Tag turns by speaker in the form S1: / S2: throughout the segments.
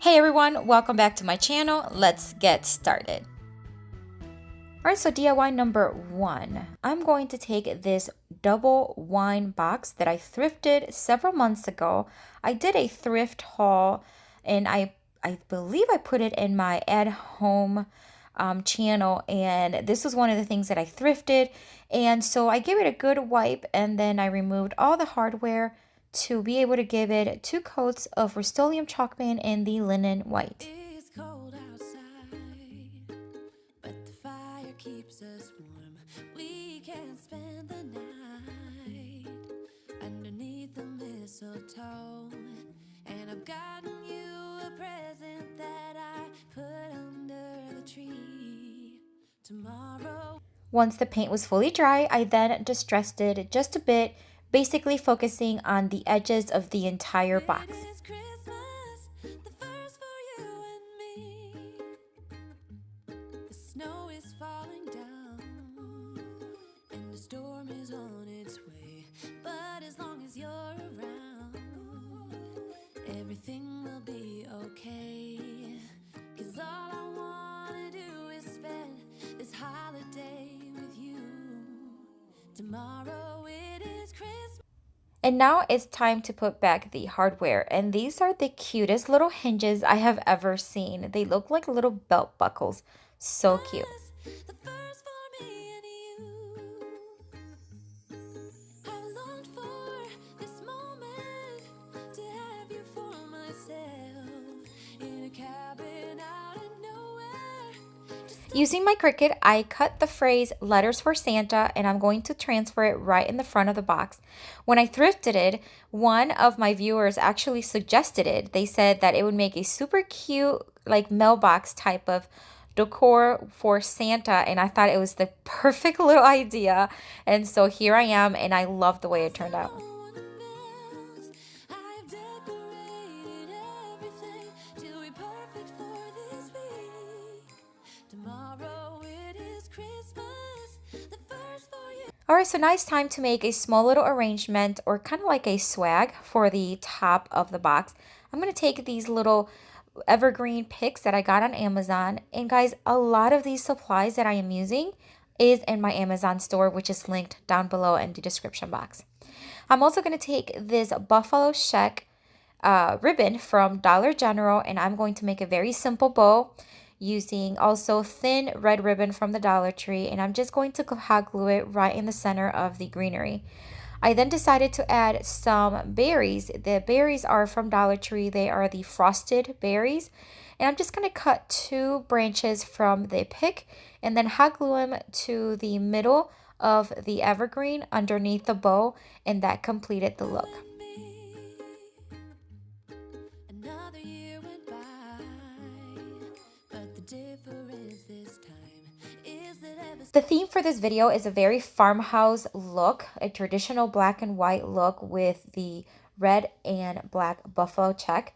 S1: Hey everyone, welcome back to my channel. Let's get started. Alright, so DIY number 1. I'm going to take this double wine box that I thrifted several months ago. I did a thrift haul and I believe I put it in my at home channel, and this was one of the things that I thrifted, and so I gave it a good wipe and then I removed all the hardware to be able to give it 2 coats of Rust-Oleum chalk paint in the linen white.
S2: It's cold outside, but the fire keeps us warm. We can spend the night underneath the mistletoe, and I've gotten you a present that I put under the tree. Tomorrow.
S1: Once the paint was fully dry, I then distressed it just a bit, basically focusing on the edges of the entire box.
S2: It is Christmas, the first for you and me. The snow is falling down, and the storm is on its way. But as long as you're around, everything will be okay. 'Cause all I wanna do is spend this holiday with you. Tomorrow it is Christmas.
S1: And now it's time to put back the hardware. And these are the cutest little hinges I have ever seen. They look like little belt buckles. So cute.
S2: The first for me and you. I've longed for this moment to have you for myself in a cabin out of nowhere.
S1: Using my Cricut, I cut the phrase "Letters for Santa" and I'm going to transfer it right in the front of the box. When I thrifted it, one of my viewers actually suggested it. They said that it would make a super cute, like mailbox type of decor for Santa, and I thought it was the perfect little idea. And so here I am, and I love the way it turned out.
S2: I've decorated everything to be perfect for this week. Tomorrow it is Christmas, the first for you.
S1: Alright, so now it's time to make a small little arrangement, or kind of like a swag for the top of the box. I'm going to take these little evergreen picks that I got on Amazon. And guys, a lot of these supplies that I am using is in my Amazon store, which is linked down below in the description box. I'm also going to take this buffalo check ribbon from Dollar General, and I'm going to make a very simple bow using also thin red ribbon from the Dollar Tree, and I'm just going to hot glue it right in the center of the greenery. I then decided to add some berries. The berries are from Dollar Tree. They are the frosted berries. And I'm just going to cut 2 branches from the pick and then hot glue them to the middle of the evergreen underneath the bow, and that completed the look.
S2: Another year went by, but the difference this time is that
S1: The theme for this video is a very farmhouse look, a traditional black and white look with the red and black buffalo check.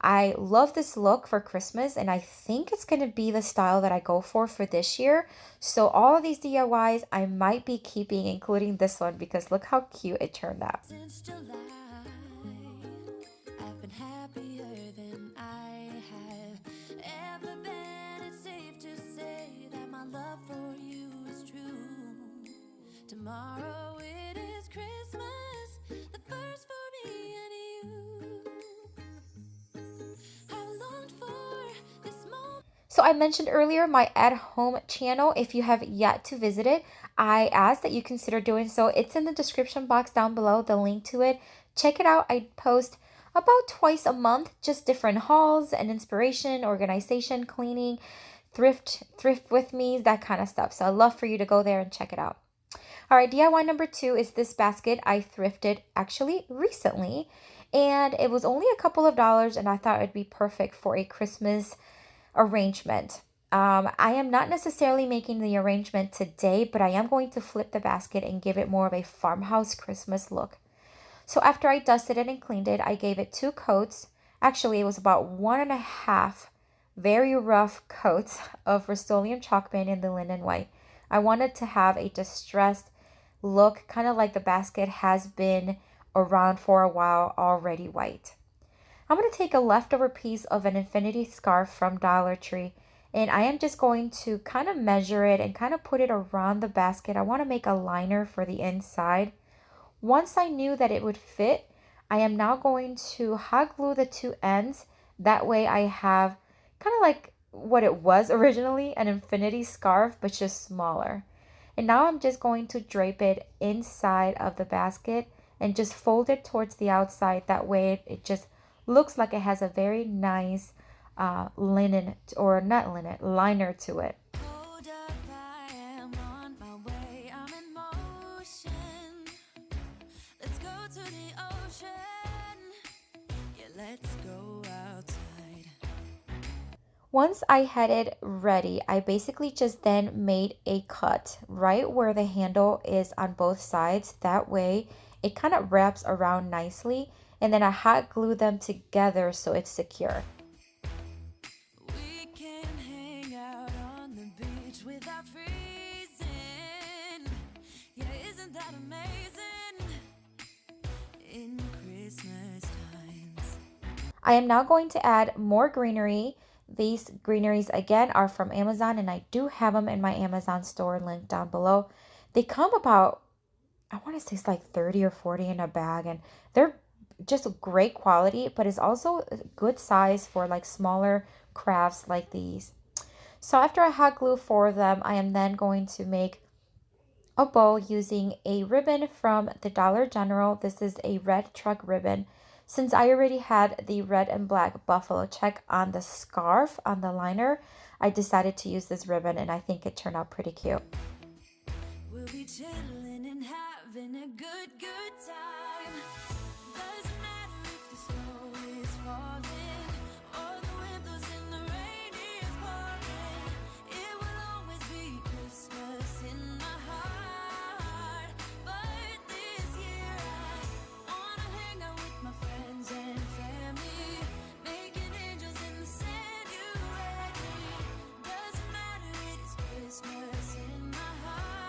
S1: I love this look for Christmas, and I think it's going to be the style that I go for this year. So all of these DIYs I might be keeping, including this one, because look how cute it turned out.
S2: since July, I've been happier than I have ever been. It's safe to say that my love for you is true. Tomorrow it is Christmas, the first for me and you. I've longed for this moment.
S1: So I mentioned earlier my at-home channel. If you have yet to visit it, I ask that you consider doing so. It's in the description box down below, the link to it. Check it out. I post about twice a month, just different hauls and inspiration, organization, cleaning, thrift with me, that kind of stuff. So I'd love for you to go there and check it out. All right, DIY number 2 is this basket I thrifted actually recently, and it was only a couple of dollars, and I thought it'd be perfect for a Christmas arrangement. I am not necessarily making the arrangement today, but I am going to flip the basket and give it more of a farmhouse Christmas look. So after I dusted it and cleaned it, I gave it 2 coats. Actually, it was about 1.5 very rough coats of Rust-Oleum chalk paint in the linen white. I wanted to have a distressed look, kind of like the basket has been around for a while, already white. I'm going to take a leftover piece of an infinity scarf from Dollar Tree, and I am just going to kind of measure it and kind of put it around the basket. I want to make a liner for the inside. Once I knew that it would fit, I am now going to hot glue the two ends. That way I have kind of like what it was originally, an infinity scarf, but just smaller. And now I'm just going to drape it inside of the basket and just fold it towards the outside. That way it just looks like it has a very nice linen, or not linen, liner to it.
S2: Hold up, I am on my way. I'm in motion. Let's go to the ocean. Yeah, let's go outside.
S1: Once I had it ready, I basically just then made a cut right where the handle is on both sides. That way it kind of wraps around nicely, and then I hot glue them together so it's secure.
S2: We can hang out on the beach without freezing. Yeah, isn't that amazing? In Christmas times.
S1: I am now going to add more greenery. These greeneries again are from Amazon, and I do have them in my Amazon store linked down below. They come about, I want to say it's like 30 or 40 in a bag, and they're just great quality, but it's also a good size for like smaller crafts like these. So after I hot glue 4 of them, I am then going to make a bow using a ribbon from the Dollar General. This is a red truck ribbon. Since I already had the red and black buffalo check on the scarf on the liner, I decided to use this ribbon, and I think it turned out pretty cute.
S2: We'll be chilling and having a good time. Doesn't matter if the snow is falling or the wind blows and the rain is pouring. It will always be Christmas in my heart. But this year I wanna hang out with my friends and family, making angels in the sand. You ready? Doesn't matter, it is Christmas in my heart.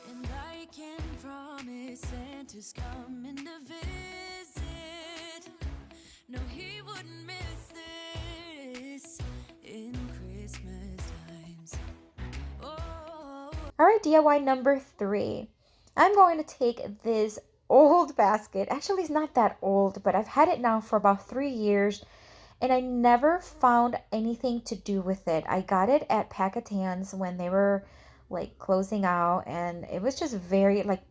S2: And I can promise Santa's coming to visit. No, he wouldn't miss this in Christmas times. Oh.
S1: All right, DIY number 3. I'm going to take this old basket. Actually, it's not that old, but I've had it now for about 3 years, and I never found anything to do with it. I got it at Packatans when they were like closing out, and it was just very like,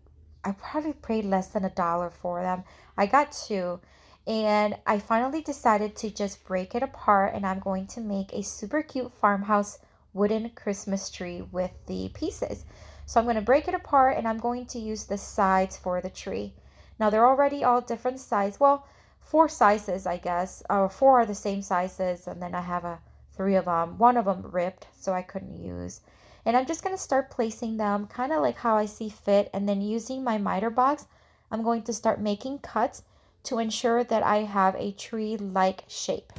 S1: I probably paid less than $1 for them. I got 2, and I finally decided to just break it apart, and I'm going to make a super cute farmhouse wooden Christmas tree with the pieces. So I'm going to break it apart, and I'm going to use the sides for the tree. Now they're already all different sizes. Well, 4 sizes, I guess, or 4 are the same sizes, and then I have 3 of them. 1 of them ripped, so I couldn't use. And I'm just going to start placing them kind of like how I see fit, and then using my miter box, I'm going to start making cuts to ensure that I have a tree-like shape.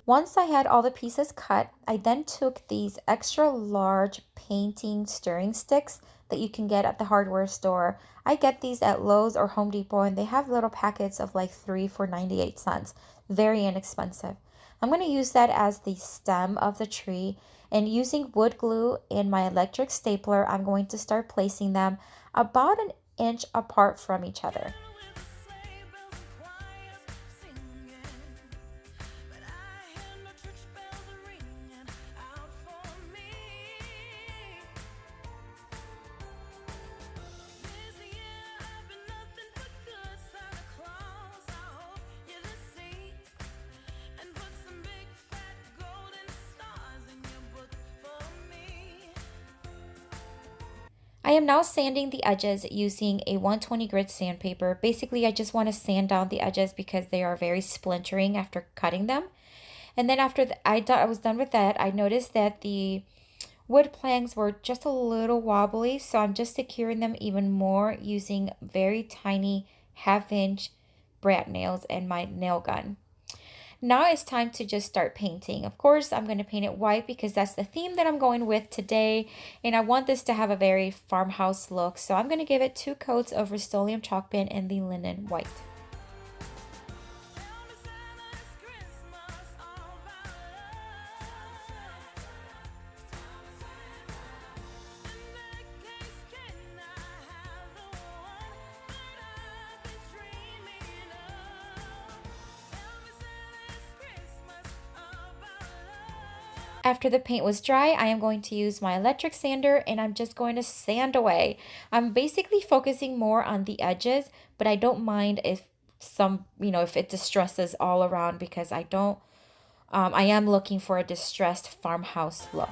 S1: Once I had all the pieces cut, I then took these extra large painting stirring sticks that you can get at the hardware store. I get these at Lowe's or Home Depot, and they have little packets of like 3 for 98 cents. Very inexpensive. I'm going to use that as the stem of the tree, and using wood glue and my electric stapler, I'm going to start placing them about an inch apart from each other. I am now sanding the edges using a 120 grit sandpaper. Basically, I just want to sand down the edges because they are very splintering after cutting them. And then after I was done with that, I noticed that the wood planks were just a little wobbly, so I'm just securing them even more using very tiny 1/2 inch brad nails and my nail gun. Now it's time to just start painting. Of course, I'm going to paint it white because that's the theme that I'm going with today. And I want this to have a very farmhouse look. So I'm going to give it 2 coats of Rust-Oleum chalk paint in the linen white. After the paint was dry, I am going to use my electric sander and I'm just going to sand away. I'm basically focusing more on the edges, but I don't mind if if it distresses all around because I am looking for a distressed farmhouse look.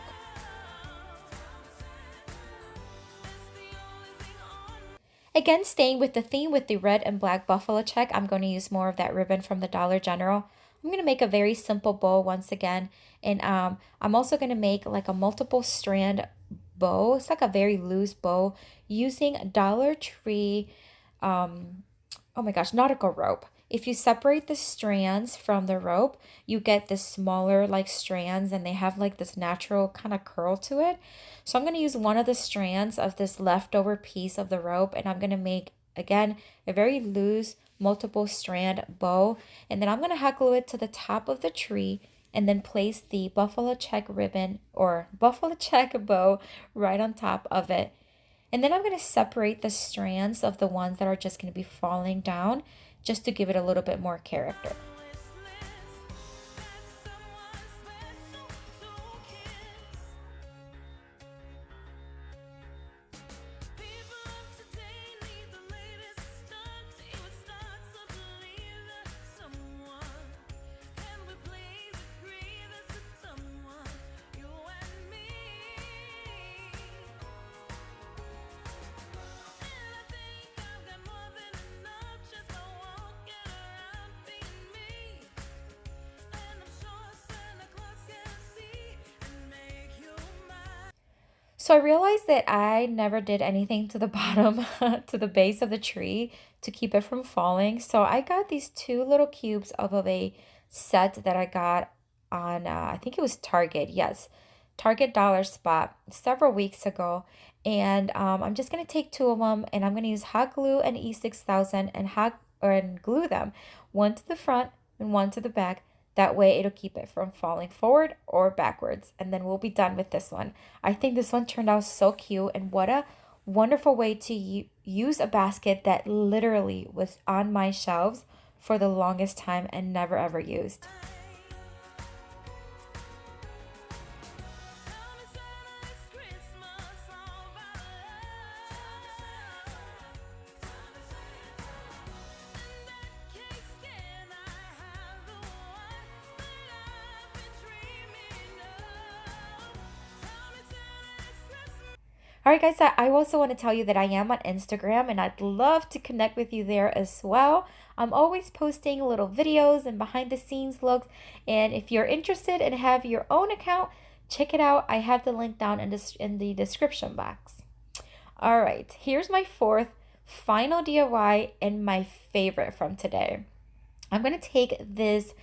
S1: Again, staying with the theme with the red and black buffalo check, I'm going to use more of that ribbon from the Dollar General. I'm going to make a very simple bow once again. And I'm also going to make like a multiple strand bow. It's like a very loose bow using Dollar Tree, oh my gosh, nautical rope. If you separate the strands from the rope, you get this smaller like strands and they have like this natural kind of curl to it. So I'm going to use one of the strands of this leftover piece of the rope and I'm going to make, again, a very loose multiple strand bow. And then I'm going to hot glue it to the top of the tree and then place the buffalo check ribbon or buffalo check bow right on top of it. And then I'm going to separate the strands of the ones that are just going to be falling down just to give it a little bit more character. So I realized that I never did anything to the bottom, to the base of the tree to keep it from falling. So I got these 2 little cubes of a set that I got on, I think it was Target, yes, Target Dollar Spot several weeks ago. And I'm just going to take 2 of them and I'm going to use hot glue and E6000 and glue them, one to the front and one to the back. That way it'll keep it from falling forward or backwards. And then we'll be done with this one. I think this one turned out so cute and what a wonderful way to use a basket that literally was on my shelves for the longest time and never ever used. All right, guys, I also want to tell you that I am on Instagram and I'd love to connect with you there as well. I'm always posting little videos and behind the scenes looks. And if you're interested and have your own account, check it out. I have the link down in the description box. All right, here's my 4th final DIY and my favorite from today. I'm going to take this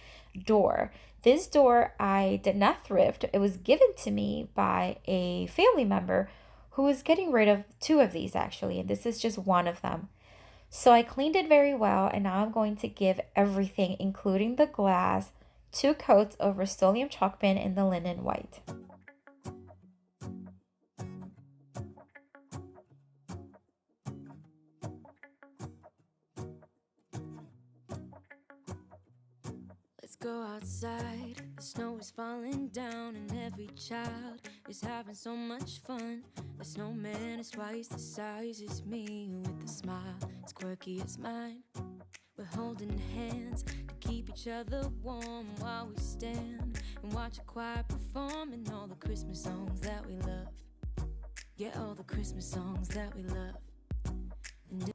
S1: door. This door I did not thrift. It was given to me by a family member who was getting rid of 2 of these actually, and this is just one of them. So I cleaned it very well, and now I'm going to give everything, including the glass, 2 coats of Rust-Oleum chalk paint in the linen white.
S2: Let's go outside, the snow is falling down and every child is having so much fun. The snowman is twice the size as me with a smile as quirky as mine. We're holding hands to keep each other warm while we stand and watch a choir performing all the Christmas songs that we love. Yeah, all the Christmas songs that we love.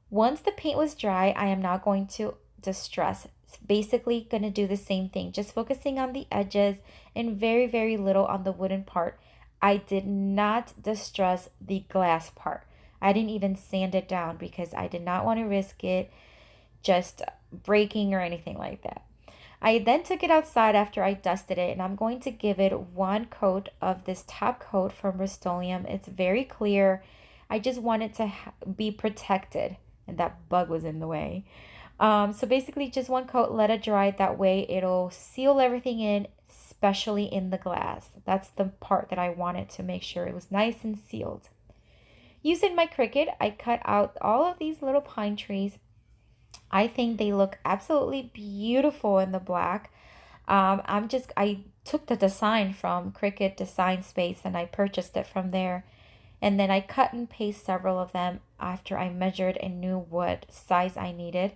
S1: Once the paint was dry, I am now going to distress. Basically going to do the same thing, just focusing on the edges and very little on the wooden part. I did not distress the glass part. I didn't even sand it down because I did not want to risk it just breaking or anything like that. I then took it outside after I dusted it, and I'm going to give it one coat of this top coat from Rust-Oleum. It's very clear. I just want it to be protected, and that bug was in the way. So basically just one coat, let it dry. That way it'll seal everything in, especially in the glass. That's the part that I wanted to make sure it was nice and sealed. Using my Cricut, I cut out all of these little pine trees. I think they look absolutely beautiful in the black. I took the design from Cricut Design Space and I purchased it from there. And then I cut and paste several of them after I measured and knew what size I needed.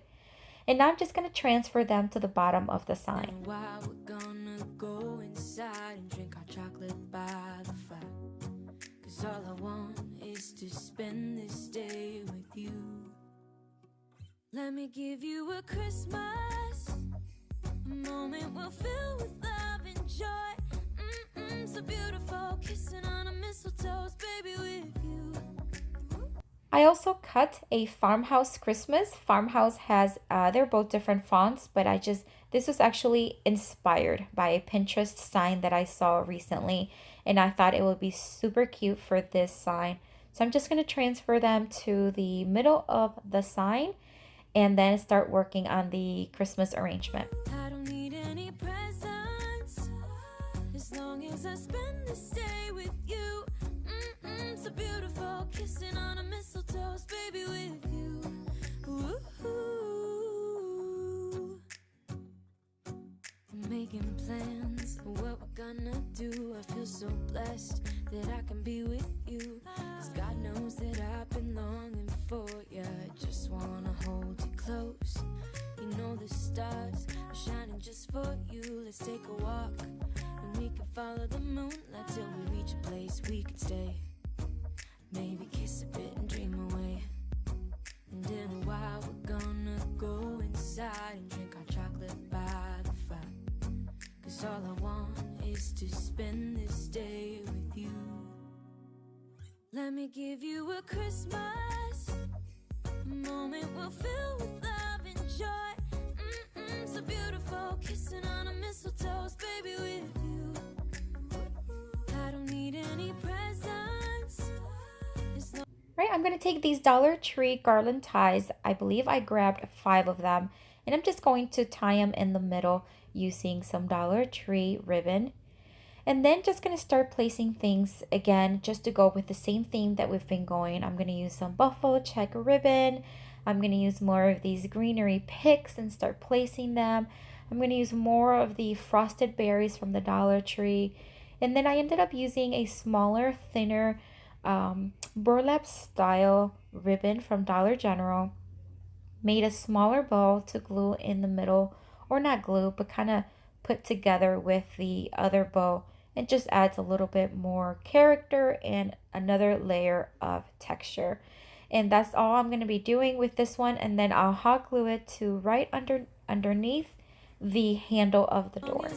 S1: And now I'm just going to transfer them to the bottom of the sign.
S2: And while we're gonna go inside and drink our chocolate by the fire, 'cause all I want is to spend this day with you. Let me give you a Christmas, a moment we'll fill with love and joy. So beautiful, kissing on a mistletoe, baby, with you.
S1: I also cut a farmhouse Christmas. Farmhouse has, they're both different fonts, but this was actually inspired by a Pinterest sign that I saw recently, and I thought it would be super cute for this sign. So I'm just going to transfer them to the middle of the sign and then start working on the Christmas arrangement.
S2: I don't need any presents as long as I spend this day with you. So beautiful, kissing on a mistletoe, baby, with you. Ooh. I'm making plans for what we're gonna do. I feel so blessed that I can be with you, 'cause God knows that I've been longing for you. I just wanna hold you close. You know the stars are shining just for you. Let's take a walk and we can follow the moonlight till we reach a place we can stay. Maybe kiss a bit and dream away. And in a while we're gonna go inside and drink our chocolate by the fire, 'cause all I want is to spend this day with you. Let me give you a Christmas, a moment we'll fill with love and joy. So beautiful, kissing on a mistletoe, baby, with you. I don't need any presents.
S1: Right, I'm going to take these Dollar Tree garland ties. I believe I grabbed 5 of them, and I'm just going to tie them in the middle using some Dollar Tree ribbon. And then just going to start placing things again, just to go with the same theme that we've been going. I'm going to use some buffalo check ribbon. I'm going to use more of these greenery picks and start placing them. I'm going to use more of the frosted berries from the Dollar Tree. And then I ended up using a smaller, thinner burlap style ribbon from Dollar General. Made a smaller bow to glue in the middle, or not glue, but kind of put together with the other bow. It just adds a little bit more character and another layer of texture. And that's all I'm going to be doing with this one. And then I'll hot glue it to right underneath the handle of the door.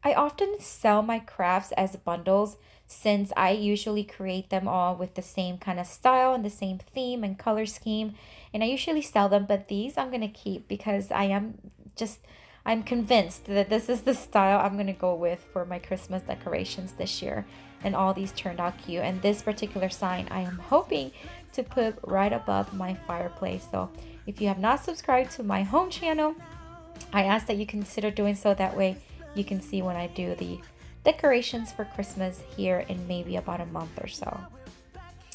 S1: I often sell my crafts as bundles since I usually create them all with the same kind of style and the same theme and color scheme, and I usually sell them, but these I'm going to keep because I'm convinced that this is the style I'm going to go with for my Christmas decorations this year, and all these turned out cute. And this particular sign I am hoping to put right above my fireplace. So if you have not subscribed to my home channel, I ask that you consider doing so. That way you can see when I do the decorations for Christmas here in maybe about a month or so.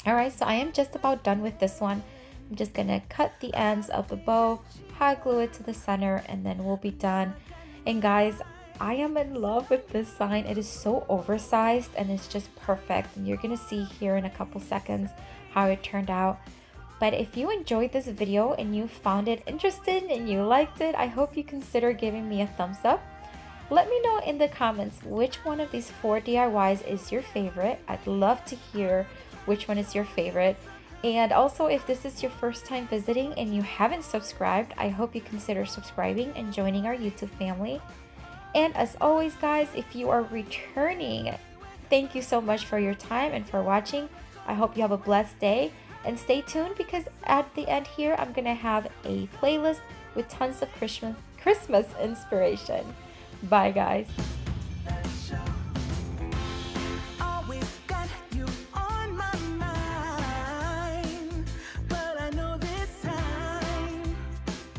S1: Alright, so I am just about done with this one. I'm just gonna cut the ends of the bow, hot glue it to the center, and then we'll be done. And guys, I am in love with this sign. It is so oversized and it's just perfect. And you're gonna see here in a couple seconds how it turned out. But if you enjoyed this video and you found it interesting and you liked it, I hope you consider giving me a thumbs up. Let me know in the comments which one of these 4 DIYs is your favorite. I'd love to hear which one is your favorite. And also, if this is your first time visiting and you haven't subscribed, I hope you consider subscribing and joining our YouTube family. And as always, guys, if you are returning, thank you so much for your time and for watching. I hope you have a blessed day, and stay tuned because at the end here, I'm gonna have a playlist with tons of Christmas inspiration. Bye, guys.